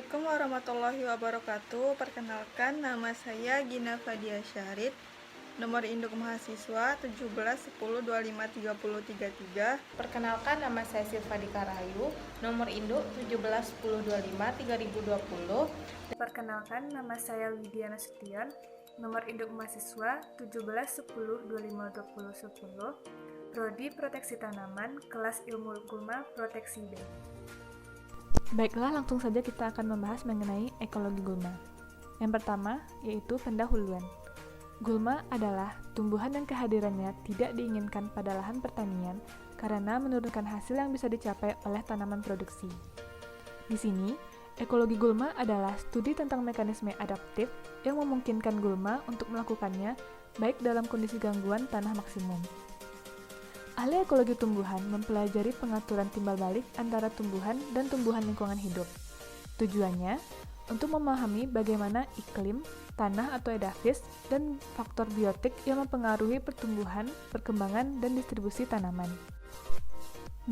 Assalamualaikum warahmatullahi wabarakatuh. Perkenalkan, nama saya Gina Fadia Syarid. Nomor induk mahasiswa 1710253033. Perkenalkan, nama saya Silva Dikarayu, nomor induk 1710253020. Perkenalkan, nama saya Widya Nasution, nomor induk mahasiswa 1710252010, Prodi Proteksi Tanaman, kelas Ilmu Gulma Proteksi B. Baiklah, langsung saja kita akan membahas mengenai ekologi gulma. Yang pertama, yaitu pendahuluan. Gulma adalah tumbuhan yang kehadirannya tidak diinginkan pada lahan pertanian karena menurunkan hasil yang bisa dicapai oleh tanaman produksi. Di sini, ekologi gulma adalah studi tentang mekanisme adaptif yang memungkinkan gulma untuk melakukannya baik dalam kondisi gangguan tanah maksimum. Ahli ekologi tumbuhan mempelajari pengaturan timbal balik antara tumbuhan dan tumbuhan lingkungan hidup. Tujuannya untuk memahami bagaimana iklim, tanah atau edafis, dan faktor biotik yang mempengaruhi pertumbuhan, perkembangan, dan distribusi tanaman.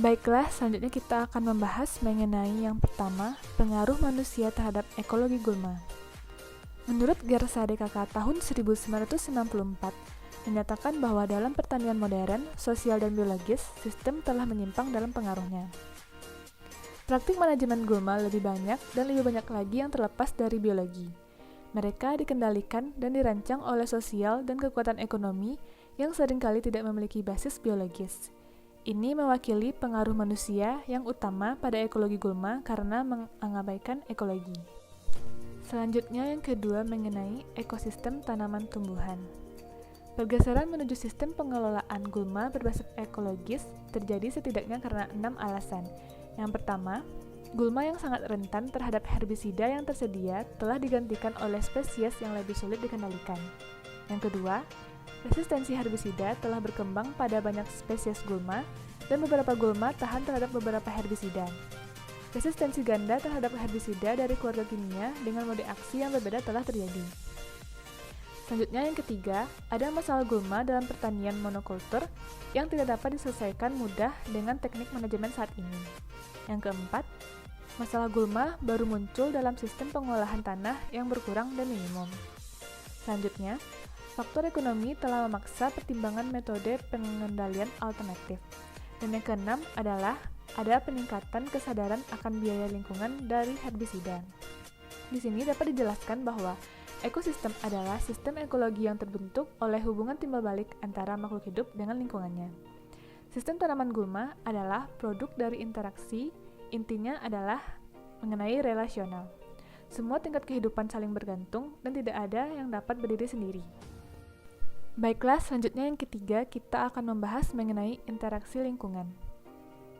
Baiklah, selanjutnya kita akan membahas mengenai yang pertama, pengaruh manusia terhadap ekologi gulma. Menurut Gersade KK tahun 1964, menyatakan bahwa dalam pertanian modern, sosial dan biologis, sistem telah menyimpang dalam pengaruhnya. Praktik manajemen gulma lebih banyak dan lebih banyak lagi yang terlepas dari biologi. Mereka dikendalikan dan dirancang oleh sosial dan kekuatan ekonomi yang seringkali tidak memiliki basis biologis. Ini mewakili pengaruh manusia yang utama pada ekologi gulma karena mengabaikan ekologi. Selanjutnya yang kedua mengenai ekosistem tanaman tumbuhan. Pergeseran menuju sistem pengelolaan gulma berbasis ekologis terjadi setidaknya karena 6 alasan. Yang pertama, gulma yang sangat rentan terhadap herbisida yang tersedia telah digantikan oleh spesies yang lebih sulit dikendalikan. Yang kedua, resistensi herbisida telah berkembang pada banyak spesies gulma dan beberapa gulma tahan terhadap beberapa herbisida. Resistensi ganda terhadap herbisida dari keluarga kimia dengan mode aksi yang berbeda telah terjadi. Selanjutnya yang ketiga, ada masalah gulma dalam pertanian monokultur yang tidak dapat diselesaikan mudah dengan teknik manajemen saat ini. Yang keempat, masalah gulma baru muncul dalam sistem pengolahan tanah yang berkurang dan minimum. Selanjutnya, faktor ekonomi telah memaksa pertimbangan metode pengendalian alternatif. Dan yang keenam adalah ada peningkatan kesadaran akan biaya lingkungan dari herbisida. Di sini dapat dijelaskan bahwa ekosistem adalah sistem ekologi yang terbentuk oleh hubungan timbal balik antara makhluk hidup dengan lingkungannya. Sistem tanaman gulma adalah produk dari interaksi, intinya adalah mengenai relasional. Semua tingkat kehidupan saling bergantung dan tidak ada yang dapat berdiri sendiri. Baiklah, selanjutnya yang ketiga kita akan membahas mengenai interaksi lingkungan.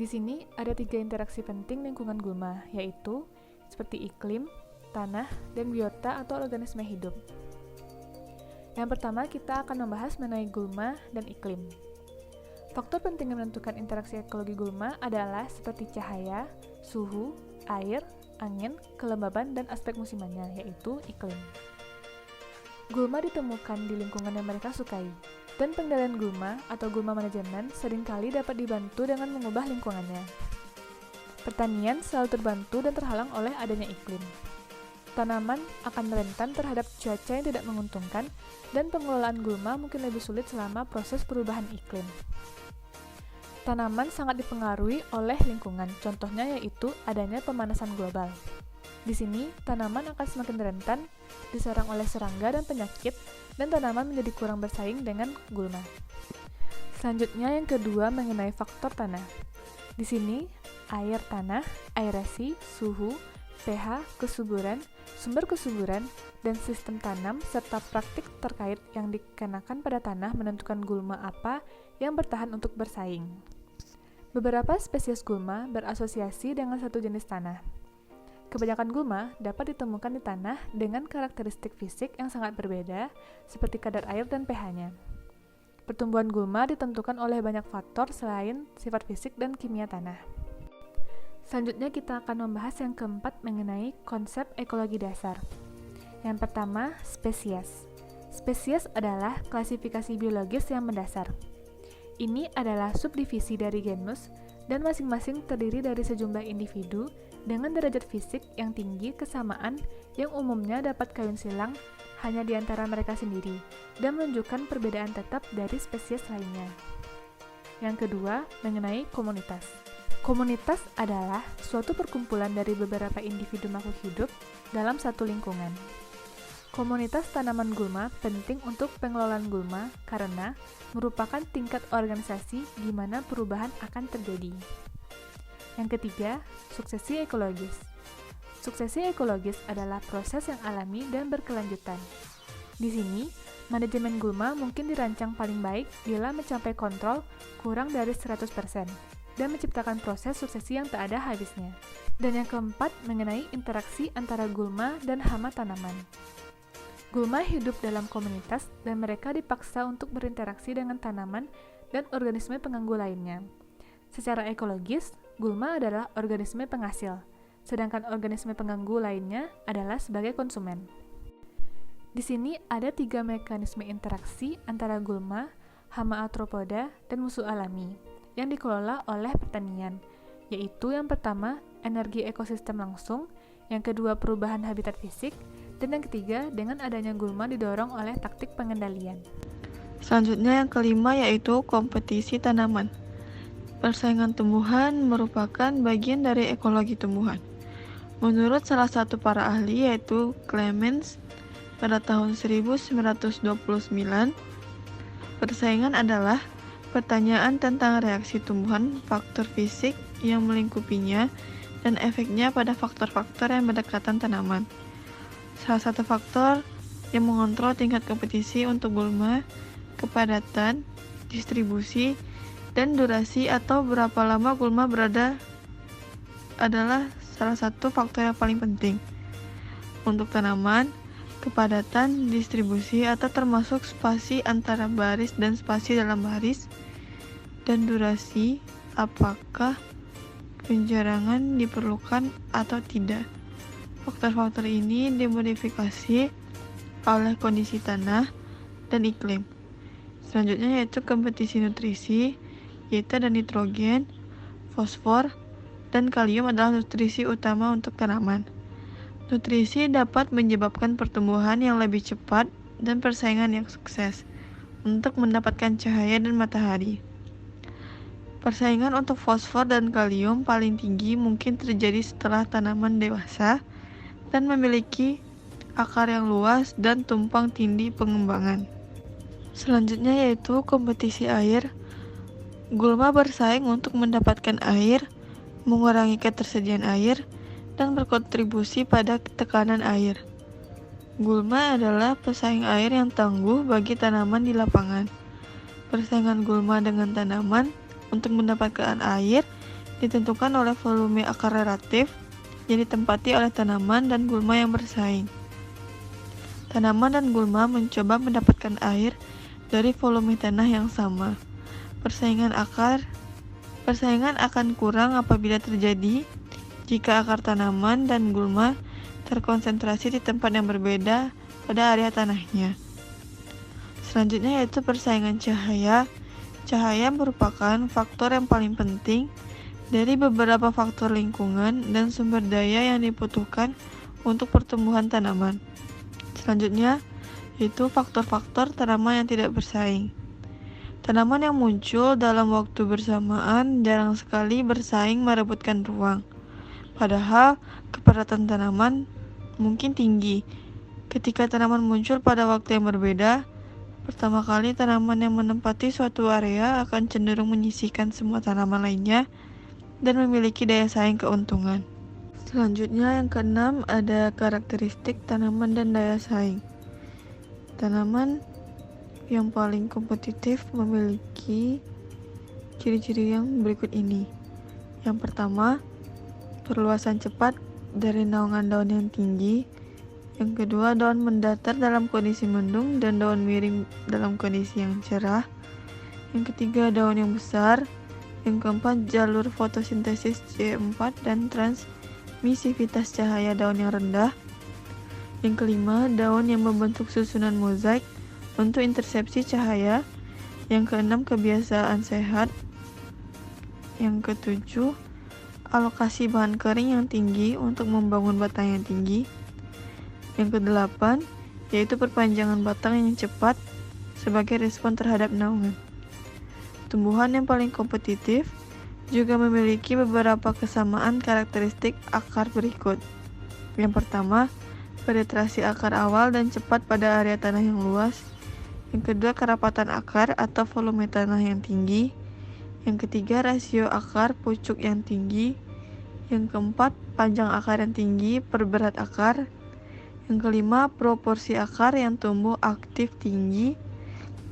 Di sini ada 3 interaksi penting lingkungan gulma, yaitu seperti iklim, tanah, dan biota atau organisme hidup. Yang pertama, kita akan membahas mengenai gulma dan iklim. Faktor penting yang menentukan interaksi ekologi gulma adalah seperti cahaya, suhu, air, angin, kelembaban, dan aspek musimannya, yaitu iklim. Gulma ditemukan di lingkungan yang mereka sukai, dan pengendalian gulma atau gulma manajemen seringkali dapat dibantu dengan mengubah lingkungannya. Pertanian selalu terbantu dan terhalang oleh adanya iklim. Tanaman akan rentan terhadap cuaca yang tidak menguntungkan, dan pengelolaan gulma mungkin lebih sulit selama proses perubahan iklim. Tanaman sangat dipengaruhi oleh lingkungan, contohnya yaitu adanya pemanasan global. Di sini, tanaman akan semakin rentan diserang oleh serangga dan penyakit, dan tanaman menjadi kurang bersaing dengan gulma. Selanjutnya yang kedua mengenai faktor tanah. Di sini, air tanah, aerasi, suhu, pH, kesuburan, sumber kesuburan, dan sistem tanam, serta praktik terkait yang dikenakan pada tanah menentukan gulma apa yang bertahan untuk bersaing. Beberapa spesies gulma berasosiasi dengan satu jenis tanah. Kebanyakan gulma dapat ditemukan di tanah dengan karakteristik fisik yang sangat berbeda, seperti kadar air dan pH-nya. Pertumbuhan gulma ditentukan oleh banyak faktor selain sifat fisik dan kimia tanah. Selanjutnya kita akan membahas yang keempat mengenai konsep ekologi dasar. Yang pertama, spesies. Spesies adalah klasifikasi biologis yang mendasar. Ini adalah subdivisi dari genus dan masing-masing terdiri dari sejumlah individu dengan derajat fisik yang tinggi kesamaan yang umumnya dapat kawin silang hanya di antara mereka sendiri dan menunjukkan perbedaan tetap dari spesies lainnya. Yang kedua, mengenai komunitas. Komunitas adalah suatu perkumpulan dari beberapa individu makhluk hidup dalam satu lingkungan. Komunitas tanaman gulma penting untuk pengelolaan gulma karena merupakan tingkat organisasi di mana perubahan akan terjadi. Yang ketiga, suksesi ekologis. Suksesi ekologis adalah proses yang alami dan berkelanjutan. Di sini, manajemen gulma mungkin dirancang paling baik bila mencapai kontrol kurang dari 100% dan menciptakan proses suksesi yang tak ada habisnya. Dan yang keempat, mengenai interaksi antara gulma dan hama tanaman. Gulma hidup dalam komunitas dan mereka dipaksa untuk berinteraksi dengan tanaman dan organisme pengganggu lainnya. Secara ekologis, gulma adalah organisme penghasil, sedangkan organisme pengganggu lainnya adalah sebagai konsumen. Di sini ada 3 mekanisme interaksi antara gulma, hama arthropoda, dan musuh alami yang dikelola oleh pertanian, yaitu yang pertama, energi ekosistem langsung, yang kedua, perubahan habitat fisik, dan yang ketiga, dengan adanya gulma didorong oleh taktik pengendalian. Selanjutnya yang kelima yaitu kompetisi tanaman. Persaingan tumbuhan merupakan bagian dari ekologi tumbuhan. Menurut salah satu para ahli yaitu Clemens pada tahun 1929, persaingan adalah pertanyaan tentang reaksi tumbuhan, faktor fisik yang melingkupinya, dan efeknya pada faktor-faktor yang berdekatan tanaman. Salah satu faktor yang mengontrol tingkat kompetisi untuk gulma, kepadatan, distribusi, dan durasi atau berapa lama gulma berada adalah salah satu faktor yang paling penting. Untuk tanaman, kepadatan, distribusi, atau termasuk spasi antara baris dan spasi dalam baris, dan durasi, apakah penjarangan diperlukan atau tidak. Faktor-faktor ini dimodifikasi oleh kondisi tanah dan iklim. Selanjutnya yaitu kompetisi nutrisi, yaitu ada nitrogen, fosfor, dan kalium adalah nutrisi utama untuk tanaman. Nutrisi dapat menyebabkan pertumbuhan yang lebih cepat dan persaingan yang sukses untuk mendapatkan cahaya dan matahari. Persaingan untuk fosfor dan kalium paling tinggi mungkin terjadi setelah tanaman dewasa dan memiliki akar yang luas dan tumpang tindih pengembangan. Selanjutnya yaitu kompetisi air. Gulma bersaing untuk mendapatkan air, mengurangi ketersediaan air, dan berkontribusi pada tekanan air. Gulma adalah pesaing air yang tangguh bagi tanaman di lapangan. Persaingan gulma dengan tanaman untuk mendapatkan air ditentukan oleh volume akar relatif yang ditempati oleh tanaman dan gulma yang bersaing. Tanaman dan gulma mencoba mendapatkan air dari volume tanah yang sama. Persaingan akan kurang apabila terjadi jika akar tanaman dan gulma terkonsentrasi di tempat yang berbeda pada area tanahnya. Selanjutnya yaitu persaingan cahaya. Cahaya merupakan faktor yang paling penting dari beberapa faktor lingkungan dan sumber daya yang dibutuhkan untuk pertumbuhan tanaman. Selanjutnya yaitu faktor-faktor tanaman yang tidak bersaing. Tanaman yang muncul dalam waktu bersamaan jarang sekali bersaing merebutkan ruang. Padahal kepadatan tanaman mungkin tinggi. Ketika tanaman muncul pada waktu yang berbeda, pertama kali tanaman yang menempati suatu area akan cenderung menyisihkan semua tanaman lainnya dan memiliki daya saing keuntungan. Selanjutnya yang keenam ada karakteristik tanaman dan daya saing. Tanaman yang paling kompetitif memiliki ciri-ciri yang berikut ini. Yang pertama, perluasan cepat dari naungan daun yang tinggi. Yang kedua, daun mendatar dalam kondisi mendung dan daun miring dalam kondisi yang cerah. Yang ketiga, daun yang besar. Yang keempat, jalur fotosintesis C4 dan transmisivitas cahaya daun yang rendah. Yang kelima, daun yang membentuk susunan mozaik untuk intersepsi cahaya. Yang keenam, kebiasaan sehat. Yang ketujuh, alokasi bahan kering yang tinggi untuk membangun batang yang tinggi. Yang kedelapan, yaitu perpanjangan batang yang cepat sebagai respon terhadap naungan. Tumbuhan yang paling kompetitif juga memiliki beberapa kesamaan karakteristik akar berikut. Yang pertama, penetrasi akar awal dan cepat pada area tanah yang luas. Yang kedua, kerapatan akar atau volume tanah yang tinggi. Yang ketiga, rasio akar pucuk yang tinggi. Yang keempat, panjang akar yang tinggi per berat akar. Yang kelima, proporsi akar yang tumbuh aktif tinggi.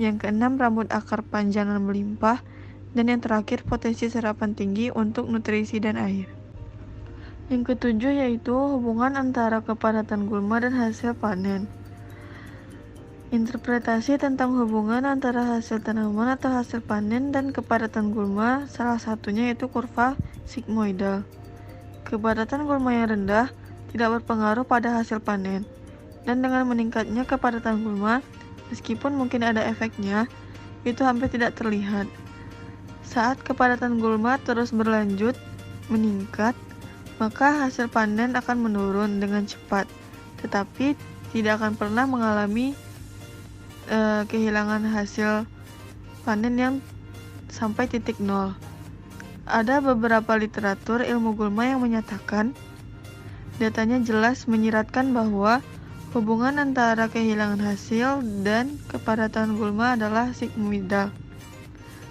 Yang keenam, rambut akar panjang dan melimpah. Dan yang terakhir, potensi serapan tinggi untuk nutrisi dan air. Yang ketujuh yaitu hubungan antara kepadatan gulma dan hasil panen. Interpretasi tentang hubungan antara hasil tanaman atau hasil panen dan kepadatan gulma, salah satunya yaitu kurva sigmoidal. Kepadatan gulma yang rendah tidak berpengaruh pada hasil panen, dan dengan meningkatnya kepadatan gulma, meskipun mungkin ada efeknya, itu hampir tidak terlihat. Saat kepadatan gulma terus berlanjut meningkat, maka hasil panen akan menurun dengan cepat, tetapi tidak akan pernah mengalami kehilangan hasil panen yang sampai titik nol. Ada beberapa literatur ilmu gulma yang menyatakan datanya jelas menyiratkan bahwa hubungan antara kehilangan hasil dan kepadatan gulma adalah sigmoidal,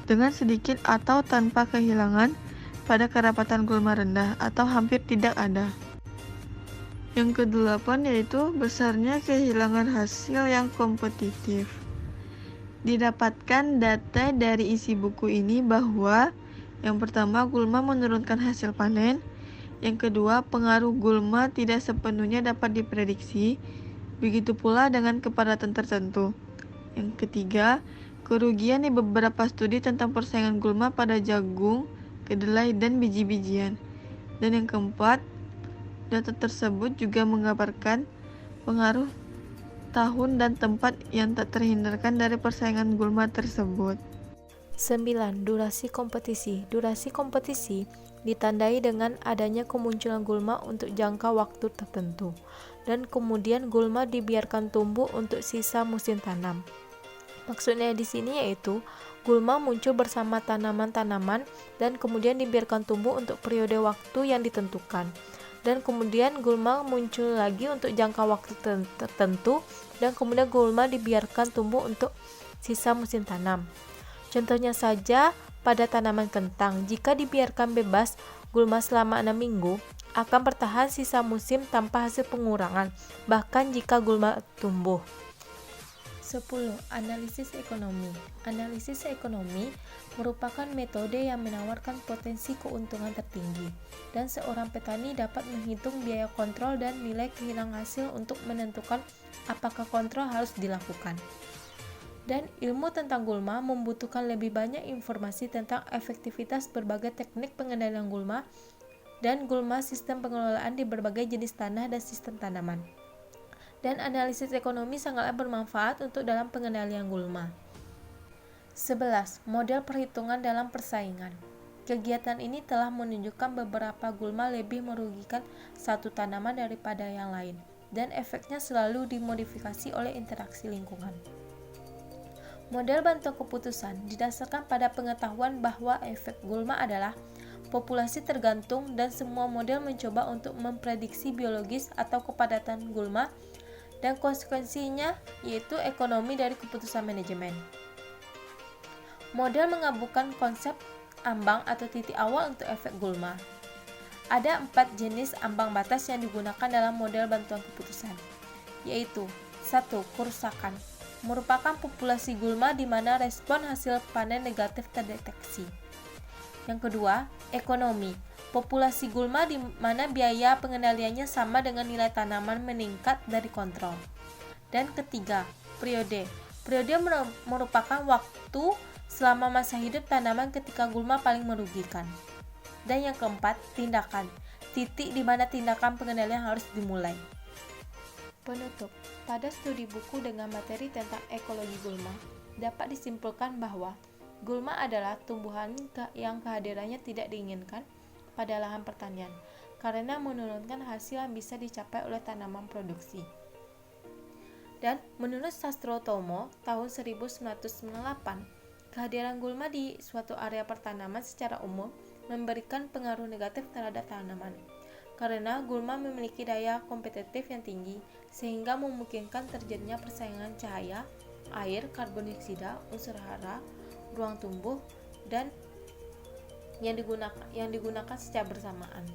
dengan sedikit atau tanpa kehilangan pada kerapatan gulma rendah atau hampir tidak ada. Yang kedelapan yaitu besarnya kehilangan hasil yang kompetitif. Didapatkan data dari isi buku ini bahwa yang pertama, gulma menurunkan hasil panen. Yang kedua, pengaruh gulma tidak sepenuhnya dapat diprediksi, begitu pula dengan kepadatan tertentu. Yang ketiga, kerugian di beberapa studi tentang persaingan gulma pada jagung, kedelai, dan biji-bijian. Dan yang keempat, data tersebut juga menggambarkan pengaruh tahun dan tempat yang tak terhindarkan dari persaingan gulma tersebut. 9. Durasi kompetisi. Durasi kompetisi ditandai dengan adanya kemunculan gulma untuk jangka waktu tertentu, dan kemudian gulma dibiarkan tumbuh untuk sisa musim tanam. Maksudnya di sini yaitu gulma muncul bersama tanaman-tanaman dan kemudian dibiarkan tumbuh untuk periode waktu yang ditentukan. Dan kemudian gulma muncul lagi untuk jangka waktu tertentu dan kemudian gulma dibiarkan tumbuh untuk sisa musim tanam. Contohnya saja pada tanaman kentang, jika dibiarkan bebas gulma selama 6 minggu, akan bertahan sisa musim tanpa hasil pengurangan, bahkan jika gulma tumbuh. 10. Analisis ekonomi. Analisis ekonomi merupakan metode yang menawarkan potensi keuntungan tertinggi, dan seorang petani dapat menghitung biaya kontrol dan nilai kehilangan hasil untuk menentukan apakah kontrol harus dilakukan. Dan ilmu tentang gulma membutuhkan lebih banyak informasi tentang efektivitas berbagai teknik pengendalian gulma dan gulma sistem pengelolaan di berbagai jenis tanah dan sistem tanaman. Dan analisis ekonomi sangatlah bermanfaat untuk dalam pengendalian gulma. 11. Model perhitungan dalam persaingan. Kegiatan ini telah menunjukkan beberapa gulma lebih merugikan satu tanaman daripada yang lain, dan efeknya selalu dimodifikasi oleh interaksi lingkungan. Model bantuan keputusan didasarkan pada pengetahuan bahwa efek gulma adalah populasi tergantung, dan semua model mencoba untuk memprediksi biologis atau kepadatan gulma dan konsekuensinya yaitu ekonomi dari keputusan manajemen. Model menggabungkan konsep ambang atau titik awal untuk efek gulma. Ada 4 jenis ambang batas yang digunakan dalam model bantuan keputusan, yaitu 1. Kerusakan merupakan populasi gulma di mana respon hasil panen negatif terdeteksi. Yang kedua, ekonomi, populasi gulma di mana biaya pengendaliannya sama dengan nilai tanaman meningkat dari kontrol. Dan ketiga, periode. Periode merupakan waktu selama masa hidup tanaman ketika gulma paling merugikan. Dan yang keempat, tindakan, titik di mana tindakan pengendalian harus dimulai. Penutup, pada studi buku dengan materi tentang ekologi gulma, dapat disimpulkan bahwa gulma adalah tumbuhan yang kehadirannya tidak diinginkan pada lahan pertanian karena menurunkan hasil yang bisa dicapai oleh tanaman produksi. Dan menurut Sastrotomo tahun 1998, kehadiran gulma di suatu area pertanaman secara umum memberikan pengaruh negatif terhadap tanaman karena gulma memiliki daya kompetitif yang tinggi sehingga memungkinkan terjadinya persaingan cahaya, air, karbon dioksida, unsur hara, ruang tumbuh, dan yang digunakan secara bersamaan.